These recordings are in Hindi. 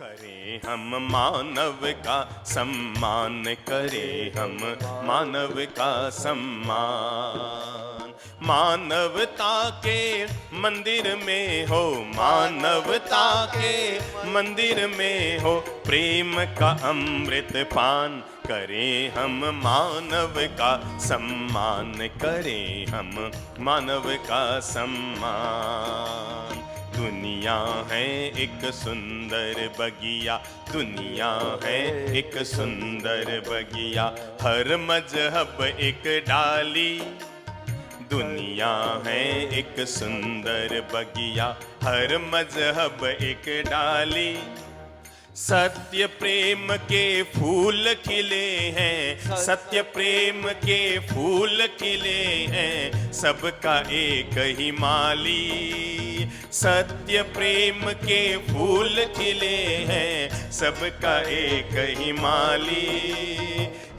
करें हम मानव का सम्मान, करें हम मानव का सम्मान। मानवता के मंदिर में हो, मानवता के मंदिर में हो प्रेम का अमृत पान। करें हम मानव का सम्मान, करें हम मानव का सम्मान। दुनिया है एक सुंदर बगिया, दुनिया है एक सुंदर बगिया, हर मजहब एक डाली। दुनिया है एक सुंदर बगिया, हर मजहब एक डाली। सत्य प्रेम के फूल खिले हैं, सत्य प्रेम के फूल खिले हैं, सबका एक ही माली। सत्य प्रेम के फूल खिले हैं, सबका एक ही माली।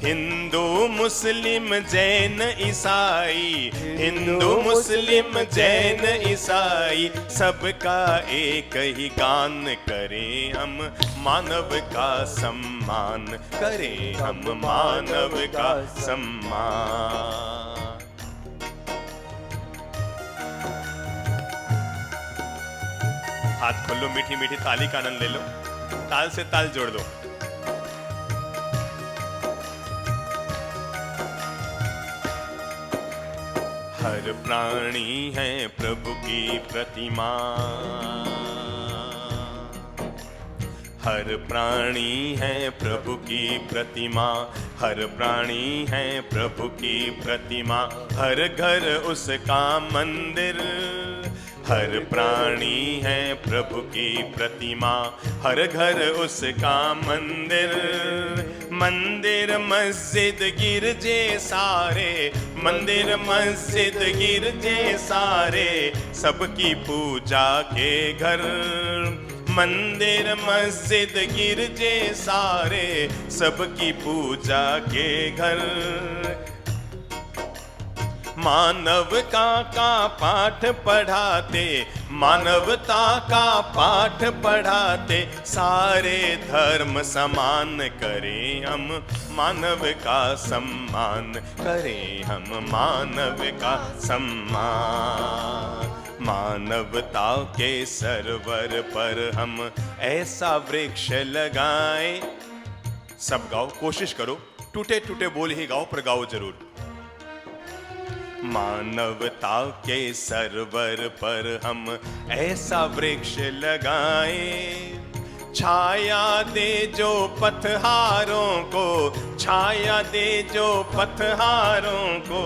हिंदू मुस्लिम जैन ईसाई, हिंदू मुस्लिम जैन ईसाई, सबका एक ही गान। करें हम मानव का सम्मान, करें हम मानव का सम्मान। हाथ खोलो, मीठी मीठी ताली का आनंद ले लो, ताल से ताल जोड़ दो। हर प्राणी है प्रभु की प्रतिमा, हर प्राणी है प्रभु की प्रतिमा, हर प्राणी है प्रभु की प्रतिमा, हर घर उसका मंदिर। हर प्राणी है प्रभु की प्रतिमा, हर घर उसका मंदिर। मंदिर मस्जिद गिरजे सारे, मंदिर मस्जिद गिरजे सारे, सबकी पूजा के घर। मंदिर मस्जिद गिरजे सारे, सबकी पूजा के घर। मानवता का पाठ पढ़ाते, मानवता का पाठ पढ़ाते, सारे धर्म समान। करें हम मानव का सम्मान, करें हम मानव का सम्मान। मानवता के सरवर पर हम ऐसा वृक्ष लगाएं। सब गाओ, कोशिश करो, टूटे टूटे बोल ही गाओ पर गाओ जरूर। मानवता के सरवर पर हम ऐसा वृक्ष लगाएं, छाया दे जो पथहारों को, छाया दे जो पथहारों को,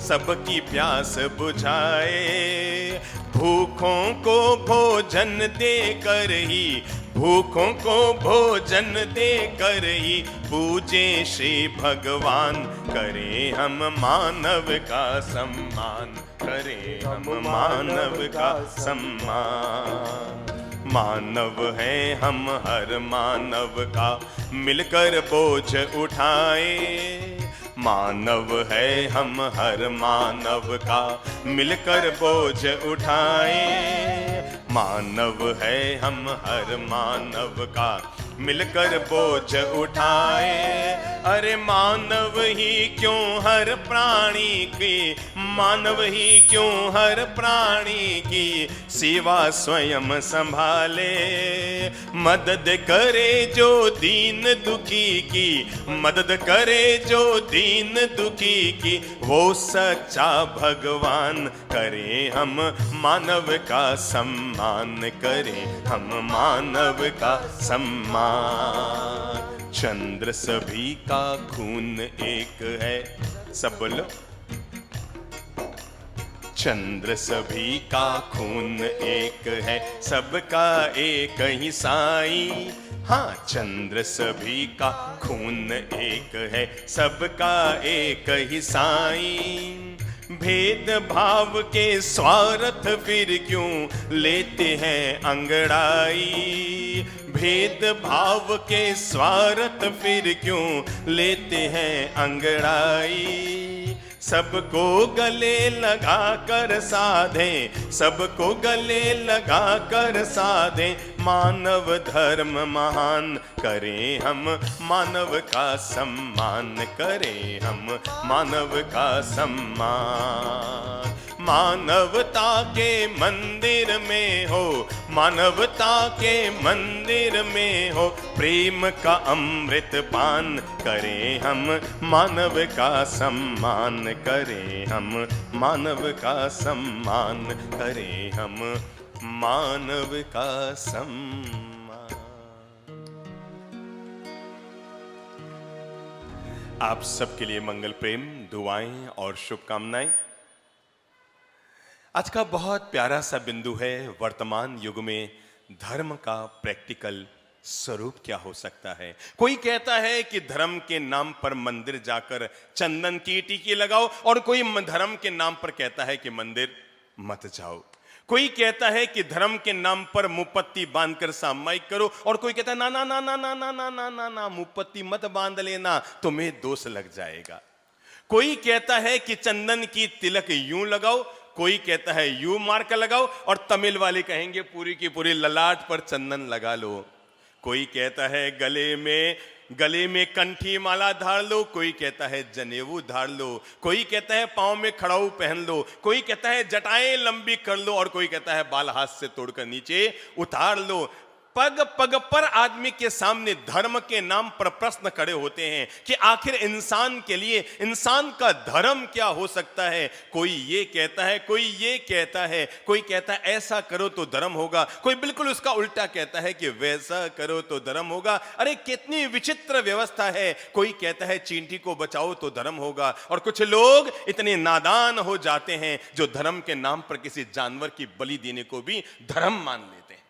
सबकी प्यास बुझाए। भूखों को भोजन दे कर ही, भूखों को भोजन दे कर ही पूजे श्री भगवान। करें हम मानव का सम्मान, करें हम मानव का सम्मान। मानव है हम हर मानव का मिलकर बोझ उठाए। मानव है हम हर मानव का मिलकर बोझ उठाए। मानव है हम हर मानव का मिलकर बोझ उठाए। अरे मानव ही क्यों हर प्राणी की, मानव ही क्यों हर प्राणी की सेवा स्वयं संभाले। मदद करे जो दीन दुखी की, मदद करे जो दीन दुखी की, वो सच्चा भगवान। करें हम मानव का सम्मान, करें हम मानव का सम्मान। चंद्र सभी का खून एक है, सब बोलो। चंद्र सभी का खून एक है, सबका एक ही साई। हाँ, चंद्र सभी का खून एक है, सबका एक ही साई। भेद भाव के स्वार्थ फिर क्यों लेते हैं अंगड़ाई। भेद भाव के स्वार्थ फिर क्यों लेते हैं अंगड़ाई। सबको गले लगा कर साधें, सबको गले लगा कर साधें, मानव धर्म महान करें हम, मानव का सम्मान करें हम, मानव का सम्मान। मानवता के मंदिर में हो, मानवता के मंदिर में हो, प्रेम का अमृत पान करें हम, मानव का सम्मान करें हम, मानव का सम्मान करें हम, मानव का सम्मान। आप सबके लिए मंगल, प्रेम, दुआएं और शुभकामनाएं। आज का बहुत प्यारा सा बिंदु है, वर्तमान युग में धर्म का प्रैक्टिकल स्वरूप क्या हो सकता है। कोई कहता है कि धर्म के नाम पर मंदिर जाकर चंदन की टीकी लगाओ, और कोई धर्म के नाम पर कहता है कि मंदिर मत जाओ। कोई कहता है कि धर्म के नाम पर मुपत्ती बांधकर सामायिक करो, और कोई कहता है ना ना ना ना ना ना ना ना ना ना, मुपत्ती मत बांध लेना, तुम्हें दोष लग जाएगा। कोई कहता है कि चंदन की तिलक यूं लगाओ, कोई कहता है यू मार्क लगाओ, और तमिल वाले कहेंगे पूरी की पूरी ललाट पर चंदन लगा लो। कोई कहता है गले में कंठी माला धार लो, कोई कहता है जनेऊ धार लो, कोई कहता है पांव में खड़ाऊ पहन लो, कोई कहता है जटाएं लंबी कर लो, और कोई कहता है बाल हाथ से तोड़कर नीचे उतार लो। पग पग पर आदमी के सामने धर्म के नाम पर प्रश्न खड़े होते हैं कि आखिर इंसान के लिए इंसान का धर्म क्या हो सकता है। कोई ये कहता है, कोई ये कहता है, कोई कहता है ऐसा करो तो धर्म होगा, कोई बिल्कुल उसका उल्टा कहता है कि वैसा करो तो धर्म होगा। अरे कितनी विचित्र व्यवस्था है। कोई कहता है चींटी को बचाओ तो धर्म होगा, और कुछ लोग इतने नादान हो जाते हैं जो धर्म के नाम पर किसी जानवर की बलि देने को भी धर्म मान लेते हैं।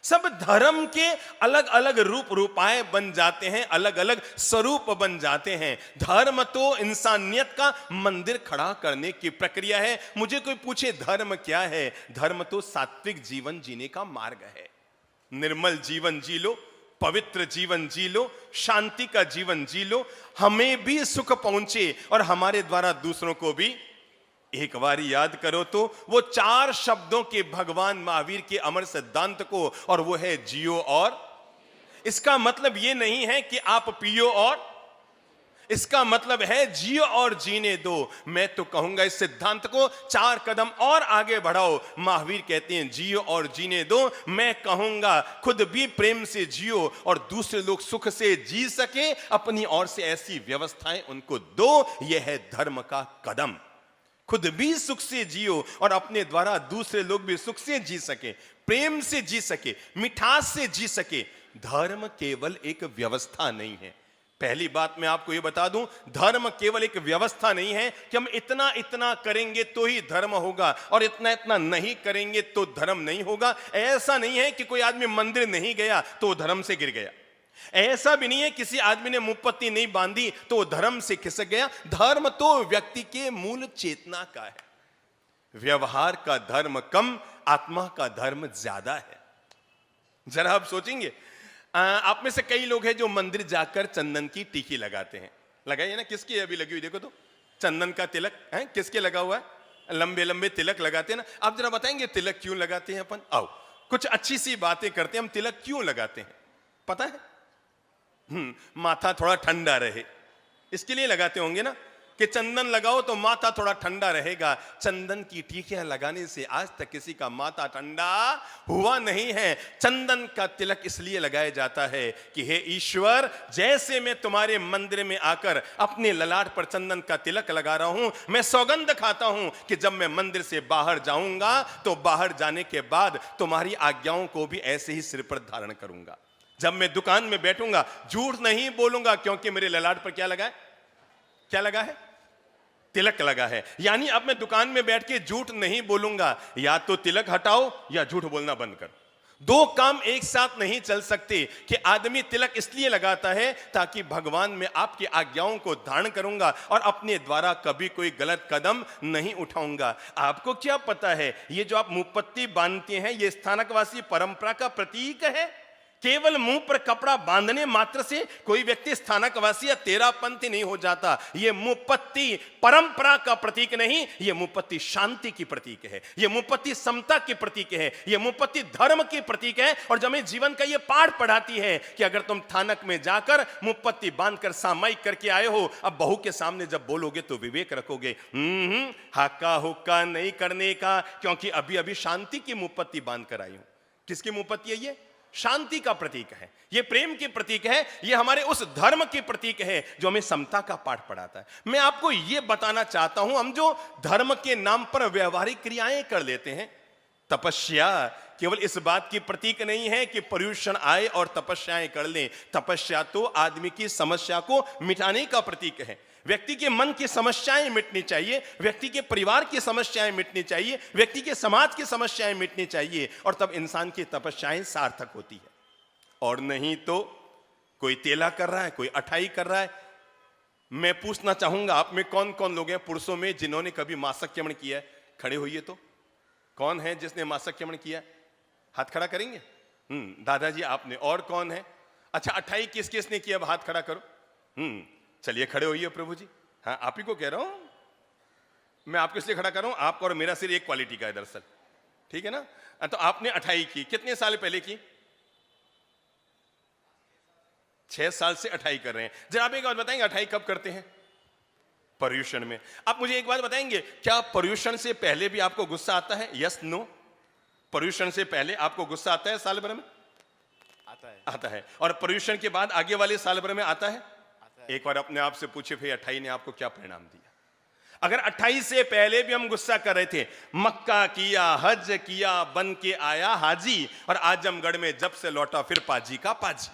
सब धर्म के अलग अलग रूपाए बन जाते हैं, अलग अलग स्वरूप बन जाते हैं। धर्म तो इंसानियत का मंदिर खड़ा करने की प्रक्रिया है। मुझे कोई पूछे धर्म क्या है, धर्म तो सात्विक जीवन जीने का मार्ग है। निर्मल जीवन जी लो, पवित्र जीवन जी लो, शांति का जीवन जी लो, हमें भी सुख पहुंचे और हमारे द्वारा दूसरों को भी। एक बार याद करो तो वो 4 शब्दों के भगवान महावीर के अमर सिद्धांत को, और वो है जियो और। इसका मतलब ये नहीं है कि आप पियो, और इसका मतलब है जियो और जीने दो। मैं तो कहूंगा इस सिद्धांत को 4 कदम और आगे बढ़ाओ। महावीर कहते हैं जियो और जीने दो, मैं कहूंगा खुद भी प्रेम से जियो और दूसरे लोग सुख से जी सके, अपनी ओर से ऐसी व्यवस्थाएं उनको दो। यह है धर्म का कदम। खुद भी सुख से जियो और अपने द्वारा दूसरे लोग भी सुख से जी सके, प्रेम से जी सके, मिठास से जी सके। धर्म केवल एक व्यवस्था नहीं है। पहली बात मैं आपको यह बता दूं, धर्म केवल एक व्यवस्था नहीं है कि हम इतना इतना करेंगे तो ही धर्म होगा और इतना इतना नहीं करेंगे तो धर्म नहीं होगा। ऐसा नहीं है कि कोई आदमी मंदिर नहीं गया तो धर्म से गिर गया। ऐसा भी नहीं है किसी आदमी ने मुपत्ती नहीं बांधी तो धर्म से खिसक गया। धर्म तो व्यक्ति के मूल चेतना का है। व्यवहार का धर्म कम, आत्मा का धर्म ज्यादा है। जरा आप सोचेंगे, आप में से कई लोग हैं जो मंदिर जाकर चंदन की टीकी लगाते हैं। लगाइए ना, किसकी अभी लगी हुई देखो तो, चंदन का तिलक है किसके लगा हुआ है? लंबे लंबे तिलक लगाते हैं ना। आप जरा बताएंगे तिलक क्यों लगाते हैं अपन? आओ कुछ अच्छी सी बातें करते हैं। हम तिलक क्यों लगाते हैं पता है? माथा थोड़ा ठंडा रहे, इसके लिए लगाते होंगे ना, कि चंदन लगाओ तो माथा थोड़ा ठंडा रहेगा। चंदन की टीकियां लगाने से आज तक किसी का माथा ठंडा हुआ नहीं है। चंदन का तिलक इसलिए लगाया जाता है कि हे ईश्वर, जैसे मैं तुम्हारे मंदिर में आकर अपने ललाट पर चंदन का तिलक लगा रहा हूं, मैं सौगंध खाता हूं कि जब मैं मंदिर से बाहर जाऊंगा तो बाहर जाने के बाद तुम्हारी आज्ञाओं को भी ऐसे ही सिर पर धारण करूंगा। जब मैं दुकान में बैठूंगा झूठ नहीं बोलूंगा, क्योंकि मेरे ललाट पर क्या लगा है? क्या लगा है? तिलक लगा है। यानी अब मैं दुकान में बैठ के झूठ नहीं बोलूंगा। या तो तिलक हटाओ या झूठ बोलना बंद करो। 2 काम एक साथ नहीं चल सकते। कि आदमी तिलक इसलिए लगाता है ताकि भगवान में आपकी आज्ञाओं को धारण करूंगा और अपने द्वारा कभी कोई गलत कदम नहीं उठाऊंगा। आपको क्या पता है, ये जो आप मुपत्ती बांधते हैं ये स्थानकवासी परंपरा का प्रतीक है केवल मुंह पर कपड़ा बांधने मात्र से कोई व्यक्ति स्थानकवासी या तेरापंथी नहीं हो जाता। यह मुपत्ति परंपरा का प्रतीक नहीं, यह मुपत्ति शांति की प्रतीक है, यह मुपत्ति समता की प्रतीक है, यह मुपत्ति धर्म की प्रतीक है। और जब हमें जीवन का यह पाठ पढ़ाती है कि अगर तुम थानक में जाकर मुपत्ति बांधकर सामायिक करके आए हो, अब बहू के सामने जब बोलोगे तो विवेक रखोगे, हाका हुक्का नहीं करने का, क्योंकि अभी अभी शांति की मुपत्ति बांध कर आई हूं। किसकी मुपत्ति है ये? शांति का प्रतीक है, ये प्रेम के प्रतीक है, ये हमारे उस धर्म के प्रतीक है जो हमें समता का पाठ पढ़ाता है। मैं आपको ये बताना चाहता हूं, हम जो धर्म के नाम पर व्यवहारिक क्रियाएं कर लेते हैं, तपस्या केवल इस बात की प्रतीक नहीं है कि पर्यूषण आए और तपस्याएं कर लें। तपस्या तो आदमी की समस्या को मिटाने का प्रतीक है। व्यक्ति के मन की समस्याएं मिटनी चाहिए, व्यक्ति के परिवार की समस्याएं मिटनी चाहिए, व्यक्ति के समाज की समस्याएं मिटनी चाहिए, और तब इंसान की तपस्याएं सार्थक होती है। और नहीं तो कोई तेला कर रहा है, कोई अठाई कर रहा है। मैं पूछना चाहूंगा, आप में कौन कौन लोग हैं पुरुषों में जिन्होंने कभी मासक्यमण किया है? खड़े होइए तो। कौन है जिसने मासक्यमण किया? हाथ खड़ा करेंगे। दादाजी आपने। और कौन है? अच्छा, अठाई किस किसने किया? अब हाथ खड़ा करो। चलिए खड़े होइए प्रभु जी। हाँ, आप ही को कह रहा हूं मैं। आपको इसलिए खड़ा कर रहा हूं, आपका और मेरा सिर एक क्वालिटी का है दरअसल, ठीक है ना? तो आपने अठाई की, कितने साल पहले की? 6 साल से अठाई कर रहे हैं। जरा आप एक बात बताएंगे, अठाई कब करते हैं? पर्यूषण में। आप मुझे एक बात बताएंगे, क्या पर्यूषण से पहले भी आपको गुस्सा आता है? Yes no? पर्यूषण से पहले आपको गुस्सा आता है साल भर में? आता है। और पर्यूषण के बाद आगे वाले साल भर में आता है? एक बार अपने आप से पूछे, फिर 28 ने आपको क्या परिणाम दिया? अगर 28 से पहले भी हम गुस्सा कर रहे थे, मक्का किया, हज किया, बन के आया हाजी, और आजमगढ़ में जब से लौटा फिर पाजी का पाजी।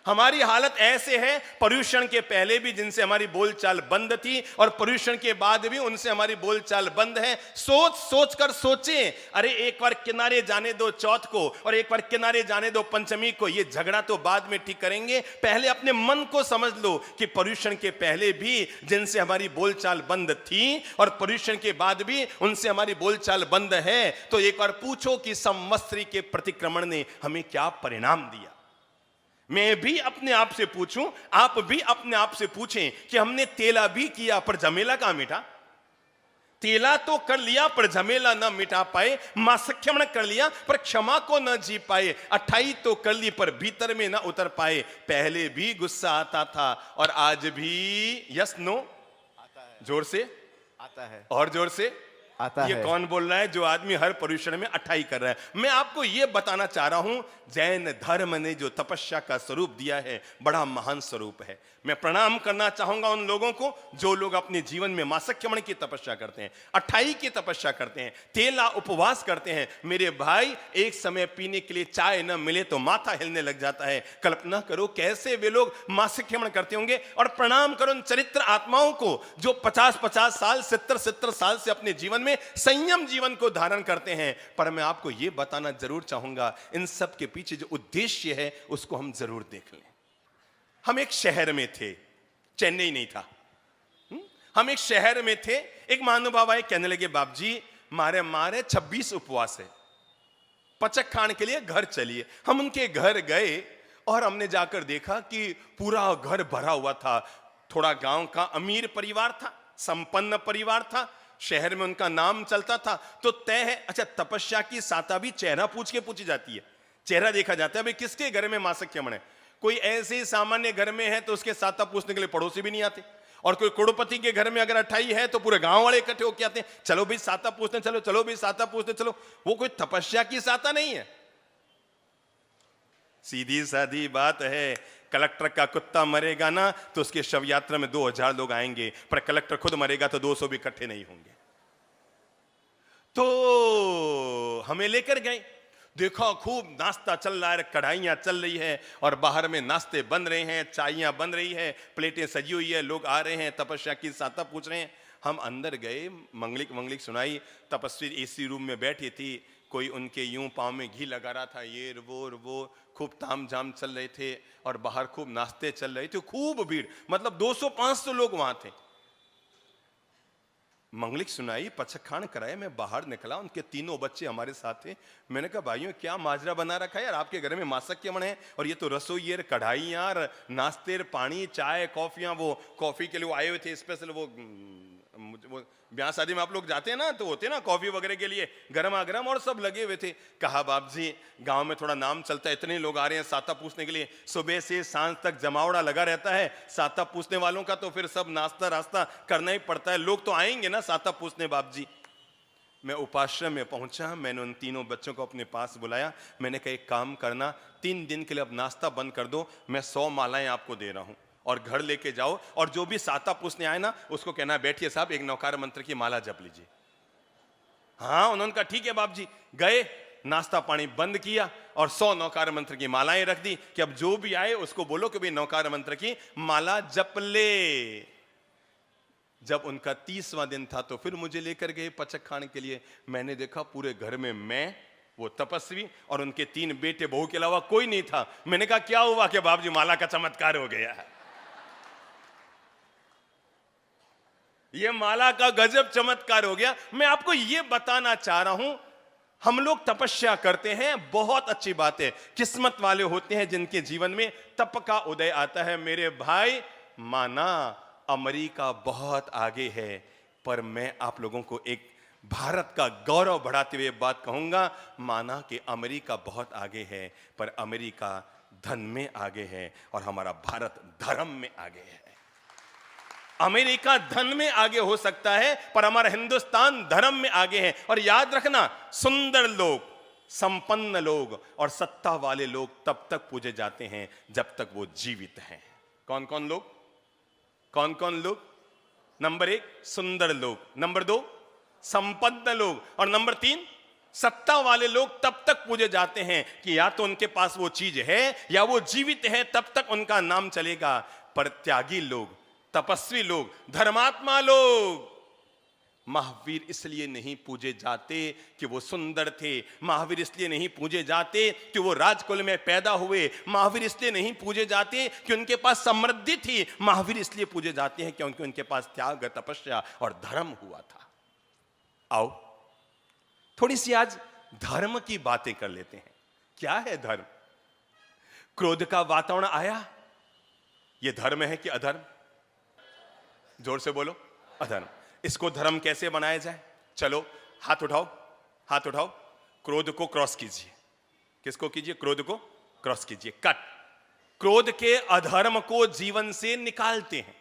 हमारी हालत ऐसे है, पर्यूषण के पहले भी जिनसे हमारी बोलचाल बंद थी और पर्यूषण के बाद भी उनसे हमारी बोलचाल बंद है। सोच सोच कर सोचें, अरे एक बार किनारे जाने दो चौथ को, और एक बार किनारे जाने दो पंचमी को। ये झगड़ा तो बाद में ठीक करेंगे, पहले अपने मन को समझ लो कि पर्यूषण के पहले भी जिनसे हमारी बोलचाल बंद थी और पर्यूषण के बाद भी उनसे हमारी बोलचाल बंद है, तो एक बार पूछो कि संवत्सरी के प्रतिक्रमण ने हमें क्या परिणाम दिया। मैं भी अपने आप से पूछूं, आप भी अपने आप से पूछें कि हमने तेला भी किया पर झमेला कहां मिटा? तेला तो कर लिया पर झमेला ना मिटा पाए, मासक्यमण कर लिया पर क्षमा को न जी पाए, अठाई तो कर ली पर भीतर में ना उतर पाए। पहले भी गुस्सा आता था और आज भी यस नो? आता है। जोर से आता है, और जोर से आता ये है। कौन बोल रहा है? जो आदमी हर पर्यूषण में अठाई कर रहा है। मैं आपको यह बताना चाह रहा हूं, जैन धर्म ने जो तपस्या का स्वरूप दिया है, बड़ा महान स्वरूप है। मैं प्रणाम करना चाहूंगा उन लोगों को जो लोग अपने जीवन में मासक्यमण की तपस्या करते हैं, अठाई की तपस्या करते हैं, तेला उपवास करते हैं। मेरे भाई, एक समय पीने के लिए चाय न मिले तो माथा हिलने लग जाता है। कल्पना करो कैसे वे लोग मासक्यमण करते होंगे। और प्रणाम करो उन चरित्र आत्माओं को जो 50-50 साल, 70-70 साल से अपने जीवन में संयम जीवन को धारण करते हैं। पर मैं आपको यह बताना जरूर चाहूंगा, इन सब के पीछे जो उद्देश्य है उसको हम जरूर देख लें। हम एक शहर में थे, चेन्नई नहीं था। हम एक शहर में थे, एक महानुभाव आए, कहने लगे, बाप जी मारे 26 उपवास है, पचक खाने के लिए घर चलिए। हम उनके घर गए और हमने जाकर देखा कि पूरा घर भरा हुआ था। थोड़ा गांव का अमीर परिवार था, संपन्न परिवार था, शहर में उनका नाम चलता था, तो तय है। अच्छा, तपस्या की साता भी चेहरा पूछ के पूछी जाती है, चेहरा देखा जाता है। भाई किसके घर में मासक्यमण है? कोई ऐसे ही सामान्य घर में है तो उसके साता पूछने के लिए पड़ोसी भी नहीं आते, और कोई करोड़पति के घर में अगर अठाई है तो पूरे गांव वाले इकट्ठे होकर आते हैं, चलो भाई साता पूछने चलो, चलो भाई साता पूछने चलो। वो कोई तपस्या की साता नहीं है। सीधी सादी बात है, कलेक्टर का कुत्ता मरेगा ना तो उसके शव यात्रा में 2000 लोग आएंगे, पर कलेक्टर खुद मरेगा तो 200 भी इकट्ठे नहीं होंगे। तो हमें लेकर गए, देखो खूब नाश्ता चल रहा है, कढ़ाइयाँ चल रही है और बाहर में नाश्ते बन रहे हैं, चाइयाँ बन रही है, प्लेटें सजी हुई है, लोग आ रहे हैं, तपस्या की साता पूछ रहे हैं। हम अंदर गए, मंगलिक सुनाई। तपस्वी एसी रूम में बैठी थी, कोई उनके यूं पाँव में घी लगा रहा था, ये वो खूब ताम झाम चल रहे थे, और बाहर खूब नाश्ते चल रहे थे, खूब भीड़, मतलब 200-500 लोग वहां थे। मंगलिक सुनाई, पचखान कराए, मैं बाहर निकला, उनके तीनों बच्चे हमारे साथ थे। मैंने कहा भाइयों क्या माजरा बना रखा है यार, आपके घर में मासक क्या बने हैं, और ये तो रसोई कढ़ाई यार, नाश्ते, पानी, चाय, कॉफियां, वो कॉफी के लिए वो आए हुए थे स्पेशल, वो ब्याह शादी में आप लोग जाते हैं ना, तो होते हैं ना कॉफी वगैरह के लिए गरमा गरम, और सब लगे हुए थे। कहा बाप जी गांव में थोड़ा नाम चलता है, इतने लोग आ रहे हैं साता पूछने के लिए, सुबह से सांझ तक जमावड़ा लगा रहता है साता पूछने वालों का, तो फिर सब नाश्ता रास्ता करना ही पड़ता है, लोग तो आएंगे ना साता पूछने बाप जी। मैं उपाश्रम में पहुंचा, मैंने उन तीनों बच्चों को अपने पास बुलाया, मैंने कहा एक काम करना, 3 दिन के लिए अब नाश्ता बंद कर दो, मैं 100 मालाएं आपको दे रहा हूं, और घर लेके जाओ, और जो भी साता पूछने आए ना उसको कहना बैठिए साहब एक नौकार मंत्र की माला जप लीजिए। हाँ, उन्होंने कहा ठीक है बाप जी। गए, नाश्ता पानी बंद किया, और 100 नौकार मंत्र की मालाएं रख दी कि अब जो भी आए उसको बोलो कि भाई नौकार मंत्र की माला जप ले। जब उनका 30वां दिन था तो फिर मुझे लेकर गए पचक खाने के लिए। मैंने देखा पूरे घर में मैं, वो तपस्वी और उनके 3 बेटे बहू के अलावा कोई नहीं था। मैंने कहा क्या हुआ? कि बाप जी माला का चमत्कार हो गया है। ये माला का गजब चमत्कार हो गया। मैं आपको ये बताना चाह रहा हूं, हम लोग तपस्या करते हैं, बहुत अच्छी बात है, किस्मत वाले होते हैं जिनके जीवन में तप का उदय आता है। मेरे भाई, माना अमेरिका बहुत आगे है, पर मैं आप लोगों को एक भारत का गौरव बढ़ाते हुए बात कहूंगा, माना कि अमेरिका बहुत आगे है, पर अमेरिका धन में आगे है और हमारा भारत धर्म में आगे है। अमेरिका धन में आगे हो सकता है, पर हमारा हिंदुस्तान धर्म में आगे है। और याद रखना, सुंदर लोग, संपन्न लोग और सत्ता वाले लोग तब तक पूजे जाते हैं जब तक वो जीवित हैं। कौन कौन लोग? कौन कौन लोग? नंबर 1 सुंदर लोग, नंबर 2 संपन्न लोग, और नंबर 3 सत्ता वाले लोग तब तक पूजे जाते हैं कि या तो उनके पास वो चीज है या वो जीवित है, तब तक उनका नाम चलेगा। पर त्यागी लोग, तपस्वी लोग, धर्मात्मा लोग, महावीर इसलिए नहीं पूजे जाते कि वो सुंदर थे, महावीर इसलिए नहीं पूजे जाते कि वो राजकुल में पैदा हुए, महावीर इसलिए नहीं पूजे जाते कि उनके पास समृद्धि थी, महावीर इसलिए पूजे जाते हैं क्योंकि उनके पास त्याग, तपस्या और धर्म हुआ था। आओ थोड़ी सी आज धर्म की बातें कर लेते हैं। क्या है धर्म? क्रोध का वातावरण आया, ये धर्म है कि अधर्म? जोर से बोलो, अधर्म। इसको धर्म कैसे बनाया जाए? चलो हाथ उठाओ, हाथ उठाओ। क्रोध को क्रॉस कीजिए। किसको कीजिए? क्रोध को क्रॉस कीजिए, कट। क्रोध के अधर्म को जीवन से निकालते हैं,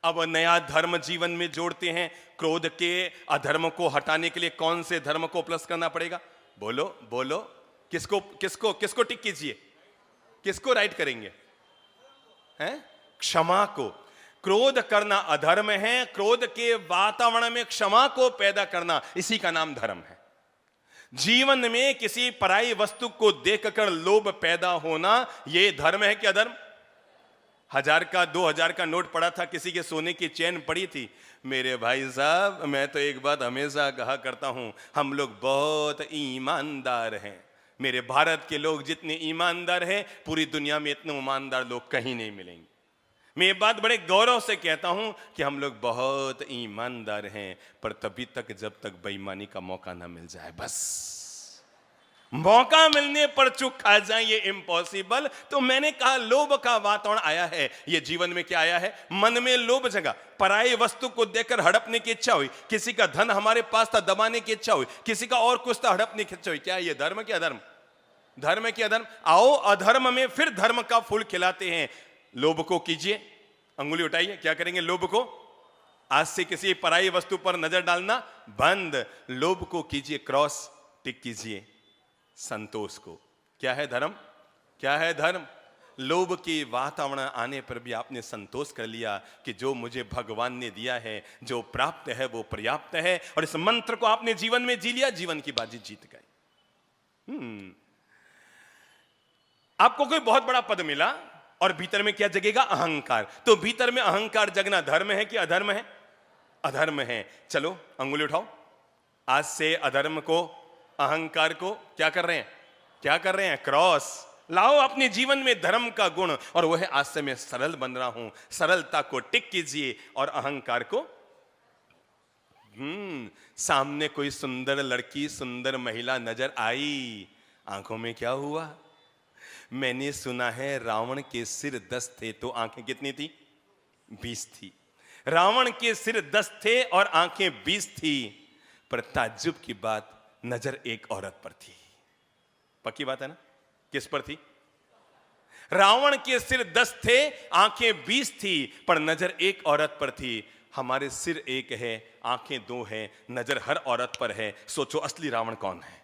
अब नया धर्म जीवन में जोड़ते हैं। क्रोध के अधर्म को हटाने के लिए कौन से धर्म को प्लस करना पड़ेगा? बोलो बोलो, किसको किसको किसको टिक कीजिए? किसको राइट करेंगे? हैं? क्षमा को। क्रोध करना अधर्म है, क्रोध के वातावरण में क्षमा को पैदा करना, इसी का नाम धर्म है। जीवन में किसी पराई वस्तु को देखकर लोभ पैदा होना, यह धर्म है कि अधर्म? 1000 का 2000 का नोट पड़ा था, किसी के सोने की चेन पड़ी थी। मेरे भाई साहब, मैं तो एक बात हमेशा कहा करता हूं, हम लोग बहुत ईमानदार हैं। मेरे भारत के लोग जितने ईमानदार हैं, पूरी दुनिया में इतने ईमानदार लोग कहीं नहीं मिलेंगे। मैं ये बात बड़े गौरव से कहता हूं कि हम लोग बहुत ईमानदार हैं, पर तभी तक जब तक बेईमानी का मौका ना मिल जाए। बस मौका मिलने पर चूक खा जाए, ये इम्पॉसिबल। तो मैंने कहा लोभ का वातावरण आया है। ये जीवन में क्या आया है? मन में लोभ जगा, पराई वस्तु को देखकर हड़पने की इच्छा हुई, किसी का धन हमारे पास था दबाने की इच्छा हुई, किसी का और कुछ था हड़पने की इच्छा हुई। क्या ये धर्म की अधर्म? धर्म की अधर्म। आओ अधर्म में फिर धर्म का फूल खिलाते हैं। लोभ को कीजिए, अंगुली उठाइए। क्या करेंगे? लोभ को। आज से किसी पराई वस्तु पर नजर डालना बंद। लोभ को कीजिए क्रॉस, टिक कीजिए संतोष को। क्या है धर्म? क्या है धर्म? लोभ के वातावरण आने पर भी आपने संतोष कर लिया कि जो मुझे भगवान ने दिया है, जो प्राप्त है वो पर्याप्त है, और इस मंत्र को आपने जीवन में जी लिया, जीवन की बाजी जीत गए। आपको कोई बहुत बड़ा पद मिला और भीतर में क्या जगेगा? अहंकार। तो भीतर में अहंकार जगना धर्म है कि अधर्म है? अधर्म है। चलो अंगुली उठाओ। आज से अधर्म को, अहंकार को क्या कर रहे हैं? क्या कर रहे हैं? क्रॉस। लाओ अपने जीवन में धर्म का गुण, और वह आज से मैं सरल बन रहा हूं। सरलता को टिक कीजिए और अहंकार को सामने कोई सुंदर लड़की, सुंदर महिला नजर आई, आंखों में क्या हुआ? मैंने सुना है रावण के सिर 10 थे, तो आंखें कितनी थी? 20 थी। रावण के सिर 10 थे और आंखें 20 थी, पर ताज्जुब की बात, नजर एक औरत पर थी। पक्की बात है ना? किस पर थी? रावण के सिर 10 थे, आंखें 20 थी, पर नजर एक औरत पर थी। हमारे सिर एक है, आंखें 2 हैं, नजर हर औरत पर है। सोचो असली रावण कौन है?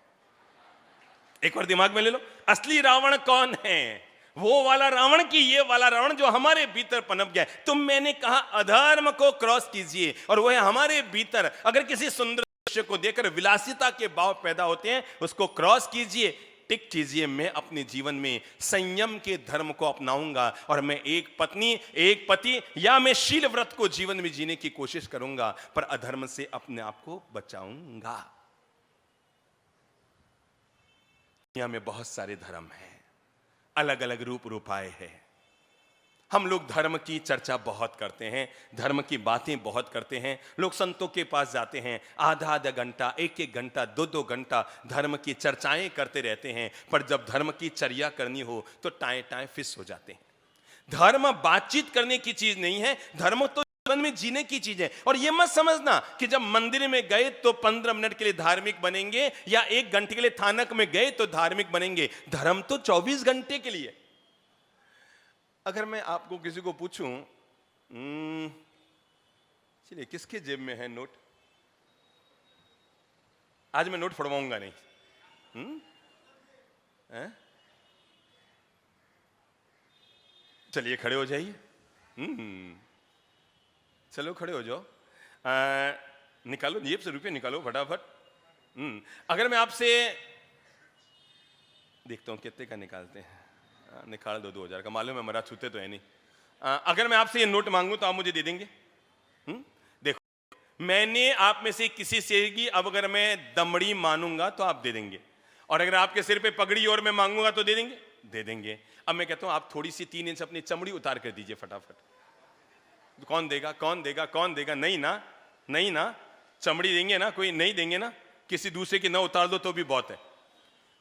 एक बार दिमाग में ले लो, असली रावण कौन है? वो वाला रावण की ये वाला रावण जो हमारे भीतर पनप गया है। तुम, मैंने कहा अधर्म को क्रॉस कीजिए, और वो है हमारे भीतर। अगर किसी सुंदर दृश्य को देखकर विलासिता के भाव पैदा होते हैं, उसको क्रॉस कीजिए, टिक कीजिए। मैं अपने जीवन में संयम के धर्म को अपनाऊंगा, और मैं एक पत्नी, एक पति, या मैं शील व्रत को जीवन में जीने की कोशिश करूंगा, पर अधर्म से अपने आप को बचाऊंगा। दुनिया में बहुत सारे धर्म हैं, अलग अलग रूप रूपाए हैं। हम लोग धर्म की चर्चा बहुत करते हैं, धर्म की बातें बहुत करते हैं। लोग संतों के पास जाते हैं, आधा आधा घंटा, एक एक घंटा, दो दो घंटा धर्म की चर्चाएं करते रहते हैं, पर जब धर्म की चर्या करनी हो तो टाए टाए फिस हो जाते हैं। धर्म बातचीत करने की चीज नहीं है, धर्म तो जीवन में जीने की चीज है। और यह मत समझना कि जब मंदिर में गए तो 15 मिनट के लिए धार्मिक बनेंगे, या 1 घंटे के लिए थानक में गए तो धार्मिक बनेंगे। धर्म तो 24 घंटे के लिए। अगर मैं आपको किसी को पूछूं, चलिए किसके जेब में है नोट? आज मैं नोट फड़वाऊंगा नहीं। चलिए खड़े हो जाइए। चलो खड़े हो जाओ, निकालो जेब से रुपये, निकालो फटाफट। अगर मैं आपसे, देखता हूं कितने का निकालते हैं, निकाल दो 2000 का, मालूम है मेरा छूते तो है नहीं। अगर मैं आपसे ये नोट मांगूं तो आप मुझे दे देंगे? देखो, मैंने आप में से किसी से की, अब अगर मैं दमड़ी मानूंगा तो आप दे देंगे, और अगर आपके सिर पे पगड़ी और मैं मांगूंगा तो दे देंगे? दे देंगे। अब मैं कहता हूं आप थोड़ी सी 3 इंच अपनी चमड़ी उतार कर दीजिए फटाफट। कौन देगा? कौन देगा? कौन देगा? नहीं ना, नहीं ना। चमड़ी देंगे ना? कोई नहीं देंगे ना? किसी दूसरे की ना उतार दो तो भी बहुत है।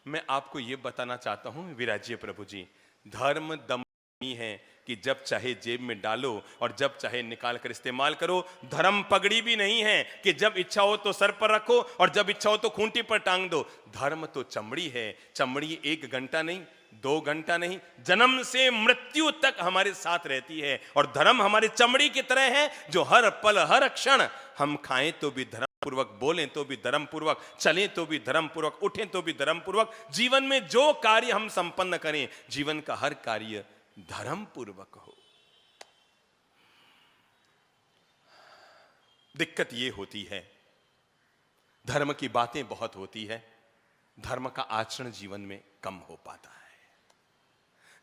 मैं आपको यह बताना चाहता हूं, विराजिए प्रभु जी, धर्म दम नहीं है कि जब चाहे जेब में डालो और जब चाहे निकाल कर इस्तेमाल करो। धर्म पगड़ी भी नहीं है कि जब इच्छा हो तो सर पर रखो और जब इच्छा हो तो खूंटी पर टांग दो। धर्म तो चमड़ी है। चमड़ी 1 घंटा नहीं, 2 घंटा नहीं, जन्म से मृत्यु तक हमारे साथ रहती है। और धर्म हमारे चमड़ी की तरह है, जो हर पल हर क्षण हम खाएं तो भी धर्म पूर्वक, बोलें तो भी धर्म पूर्वक, चलें तो भी धर्म पूर्वक, उठें तो भी धर्म पूर्वक। जीवन में जो कार्य हम संपन्न करें, जीवन का हर कार्य धर्म पूर्वक हो। दिक्कत यह होती है, धर्म की बातें बहुत होती है, धर्म का आचरण जीवन में कम हो पाता है।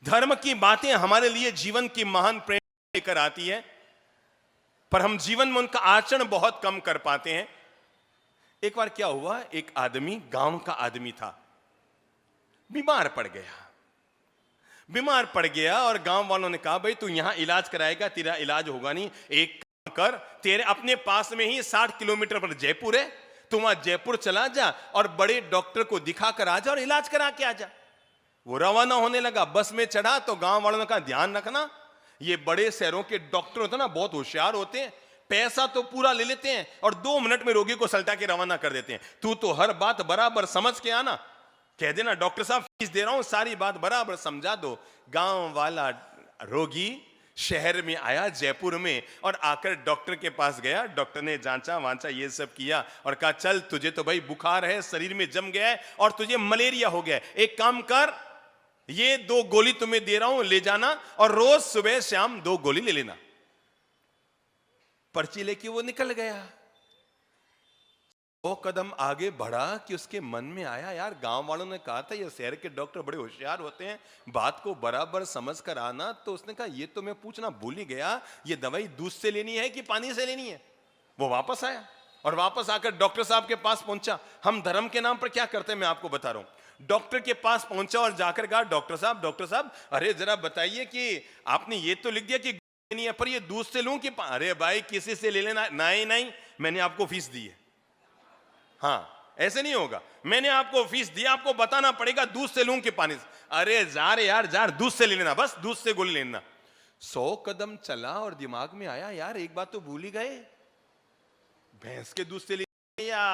धर्म की बातें हमारे लिए जीवन की महान प्रेरणा लेकर आती है, पर हम जीवन में उनका आचरण बहुत कम कर पाते हैं। एक बार क्या हुआ, एक आदमी, गांव का आदमी था, बीमार पड़ गया। बीमार पड़ गया और गांव वालों ने कहा, भाई तू यहां इलाज कराएगा, तेरा इलाज होगा नहीं, एक काम कर, तेरे अपने पास में ही 60 किलोमीटर पर जयपुर है, तू वहां जयपुर चला जा और बड़े डॉक्टर को दिखा कर आ जा और इलाज करा के आ जा। वो रवाना होने लगा, बस में चढ़ा तो गांव वालों ने कहा, ध्यान रखना, ये बड़े शहरों के डॉक्टर होते ना, बहुत होशियार होते हैं, पैसा तो पूरा ले लेते हैं और 2 मिनट में रोगी को सल्टा के रवाना कर देते हैं। तू तो हर बात बराबर समझ के आना, कह देना डॉक्टर साहब फीस दे रहा हूं, सारी बात बराबर समझा दो। गांव वाला रोगी शहर में आया, जयपुर में, और आकर डॉक्टर के पास गया। डॉक्टर ने जांचा वांचा ये सब किया और कहा, चल तुझे तो भाई बुखार है, शरीर में जम गया है और तुझे मलेरिया हो गया है, एक काम कर, ये 2 गोली तुम्हें दे रहा हूं, ले जाना और रोज सुबह शाम 2 गोली ले लेना। पर्ची लेके वो निकल गया। 2 कदम आगे बढ़ा कि उसके मन में आया, यार गांव वालों ने कहा था ये शहर के डॉक्टर बड़े होशियार होते हैं, बात को बराबर समझ कर आना। तो उसने कहा, ये तो मैं पूछना भूल ही गया, ये दवाई दूध से लेनी है कि पानी से लेनी है? वो वापस आया और वापस आकर डॉक्टर साहब के पास पहुंचा। हम धर्म के नाम पर क्या करते हैं मैं आपको बता रहा हूं। डॉक्टर के पास पहुंचा और जाकर कहा, डॉक्टर साहब, अरे जरा बताइए कि आपने ये तो लिख दिया कि नहीं है, पर ये दूध से लूं कि अरे भाई किसी से ले लेना, नहीं नहीं मैंने आपको फीस दी है। हाँ ऐसे नहीं होगा, मैंने आपको फीस दी, आपको बताना पड़ेगा दूध से लूं कि पानी से। अरे जा रे यार जा, दूध से ले लेना, बस दूध से गोली लेना। 100 कदम चला और दिमाग में आया यार एक बात तो भूल ही गए, भैंस के दूध से लेनी या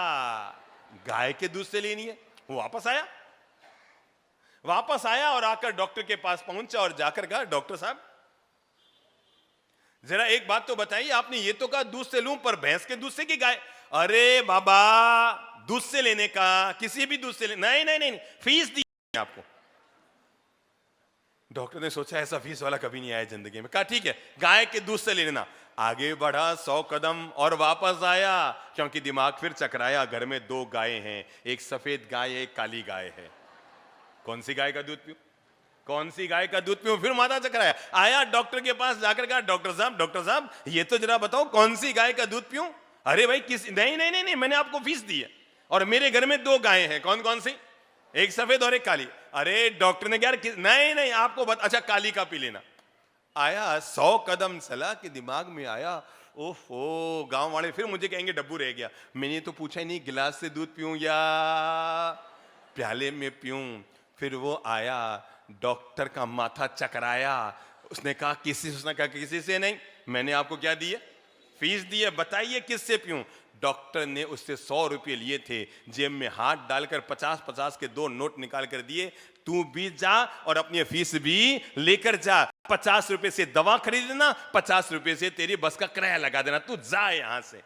गाय के दूध से लेनी है। वो वापस आया और आकर डॉक्टर के पास पहुंचा और जाकर कहा डॉक्टर साहब जरा एक बात तो बताइए, आपने ये तो कहा दूध से लूं, पर भैंस के दूध से कि गाय? अरे बाबा दूध से लेने का, किसी भी दूध से नहीं नहीं नहीं फीस दी आपको। डॉक्टर ने सोचा ऐसा फीस वाला कभी नहीं आया जिंदगी में। कहा ठीक है गाय के दूध से ले लेना। आगे बढ़ा 100 कदम और वापस आया, क्योंकि दिमाग फिर चकराया। घर में 2 गायें हैं, एक सफेद गाय एक काली गाय है। कौन सी गाय का दूध पीऊं, कौन सी गाय का दूध पीऊं? फिर माथा चकराया। आया डॉक्टर के पास, जाकर कहा डॉक्टर साहब ये तो जरा बताओ कौन सी गाय का दूध पीऊं? अरे भाई नहीं नहीं नहीं नहीं मैंने आपको फीस दी है और मेरे घर में 2 गायें हैं। कौन कौन सी? एक सफेद और एक काली। अरे डॉक्टर ने यार नहीं नहीं आपको अच्छा काली का पी लेना। आया 100 कदम चला कि दिमाग में आया ओफो गांव वाले फिर मुझे कहेंगे डब्बू रह गया। मैंने तो पूछा ही नहीं गिलास से दूध पीऊं या प्याले में पीऊं। फिर वो आया, डॉक्टर का माथा चकराया। उसने कहा किसी से नहीं, मैंने आपको क्या दी है? फीस दी है, बताइए किससे पीऊं? डॉक्टर ने उससे 100 रुपये लिए थे, जेब में हाथ डालकर 50-50 के 2 नोट निकाल कर दिए। तू भी जा और अपनी फीस भी लेकर जा। 50 रुपए से दवा खरीद लेना, 50 रुपए से तेरी बस का किराया लगा देना, तू जा यहां से।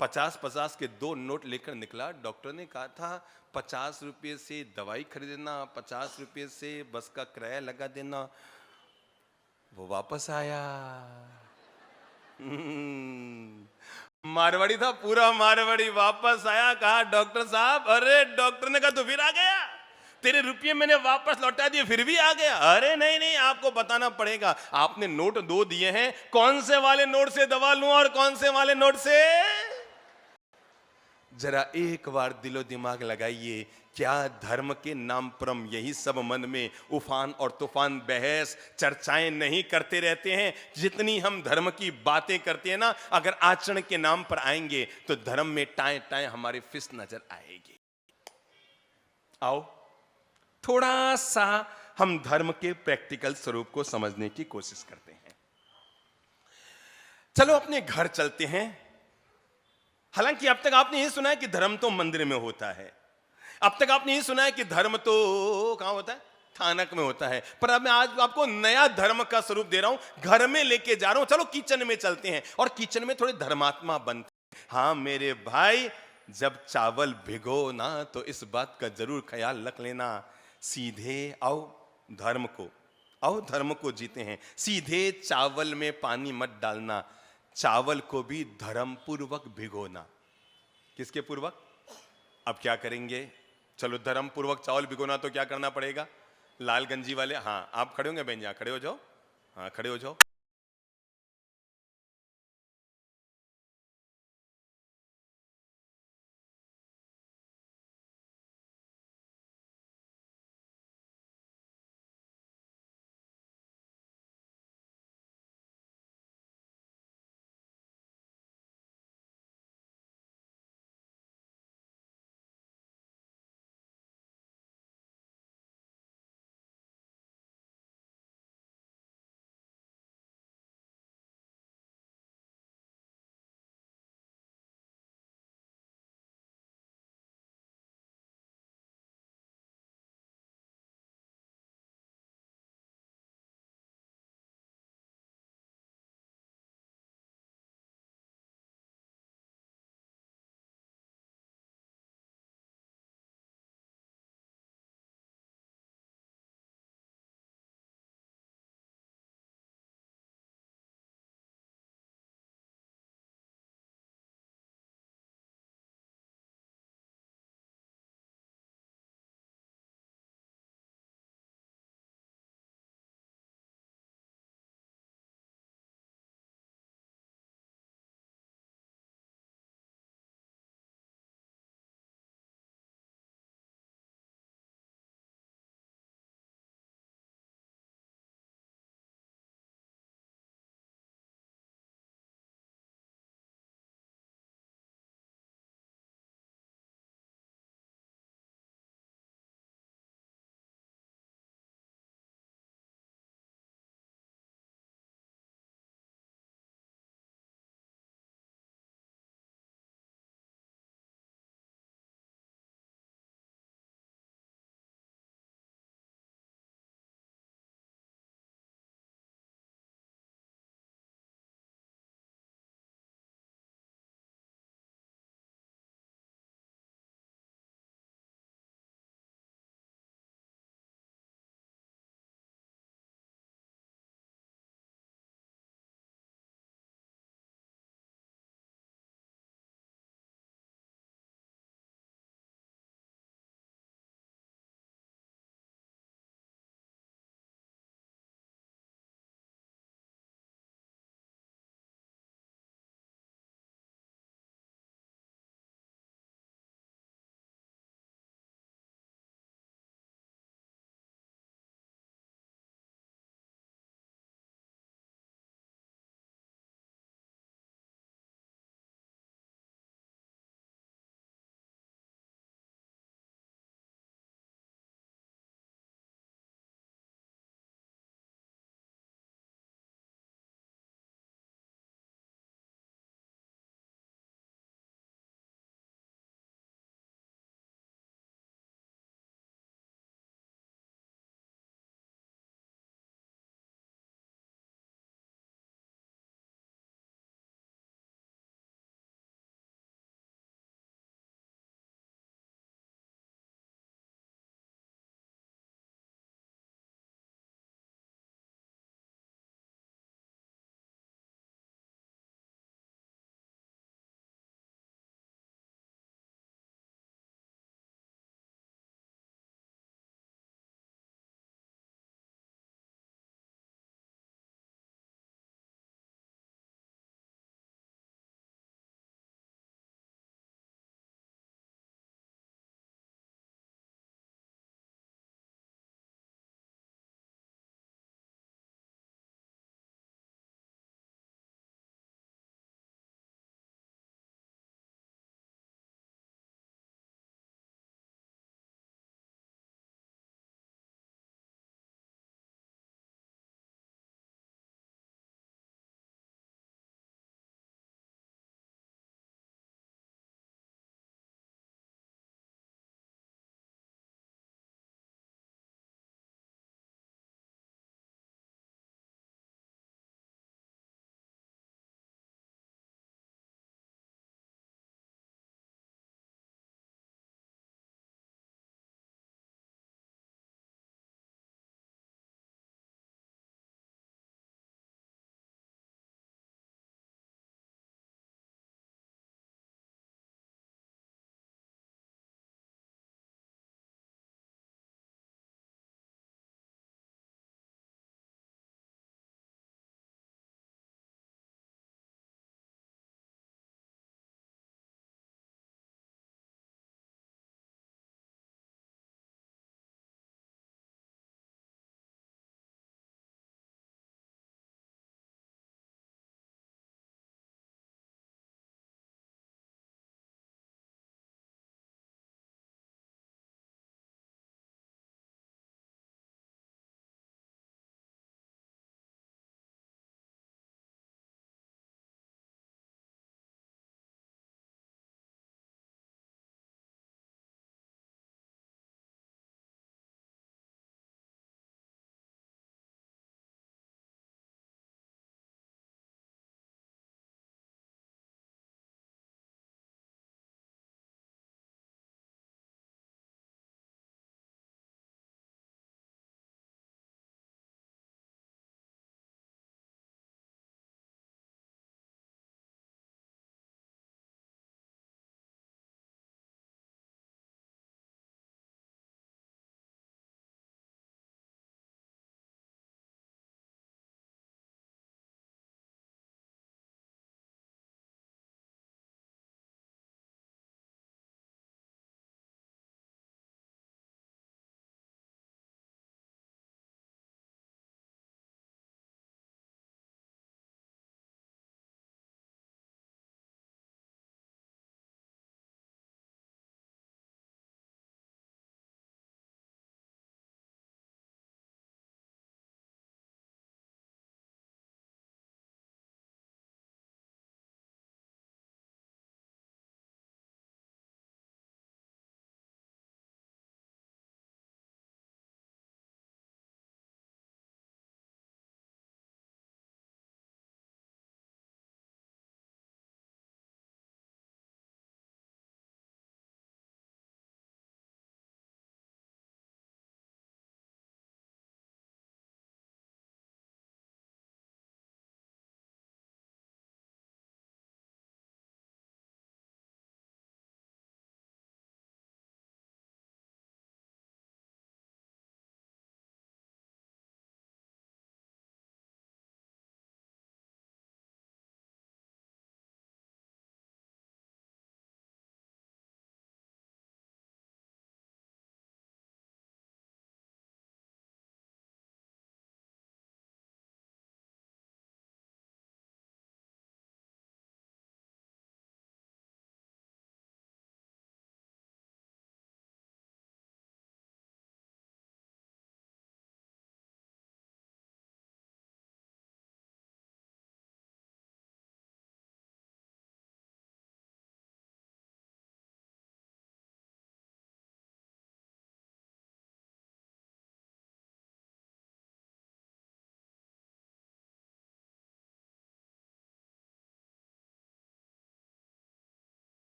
50-50 के 2 नोट लेकर निकला। डॉक्टर ने कहा था 50 रुपये से दवाई खरीदना, 50 रुपये से बस का किराया लगा देना। वो वापस आया। मारवाड़ी था, पूरा मारवाड़ी। वापस आया, कहा डॉक्टर साहब। अरे डॉक्टर ने कहा तू फिर आ गया, तेरे रुपये मैंने वापस लौटा दिए फिर भी आ गया। अरे नहीं नहीं आपको बताना पड़ेगा, आपने नोट 2 दिए हैं, कौन से वाले नोट से दवा लूं और कौन से वाले नोट से? जरा एक बार दिलो दिमाग लगाइए, क्या धर्म के नाम पर हम यही सब मन में उफान और तूफान बहस चर्चाएं नहीं करते रहते हैं? जितनी हम धर्म की बातें करते हैं ना, अगर आचरण के नाम पर आएंगे तो धर्म में टाए टाए हमारी फिस नजर आएगी। आओ थोड़ा सा हम धर्म के प्रैक्टिकल स्वरूप को समझने की कोशिश करते हैं। चलो अपने घर चलते हैं। हालांकि अब तक आपने ये सुना है कि धर्म तो मंदिर में होता है, अब तक आपने ये सुना है कि धर्म तो कहां होता है? थानक में होता है। पर अब मैं आज आपको नया धर्म का स्वरूप दे रहा हूं, घर में लेके जा रहा हूं। चलो किचन में चलते हैं और किचन में थोड़े धर्मात्मा बनते हैं। हाँ मेरे भाई, जब चावल भिगो ना तो इस बात का जरूर ख्याल रख लेना, सीधे आओ धर्म को जीते हैं। सीधे चावल में पानी मत डालना, चावल को भी धर्म पूर्वक भिगोना। किसके पूर्वक? अब क्या करेंगे? चलो धर्म पूर्वक चावल भिगोना तो क्या करना पड़ेगा? लाल गंजी वाले, हाँ आप खड़े होंगे बहन, यहाँ खड़े हो जाओ, हाँ खड़े हो जाओ।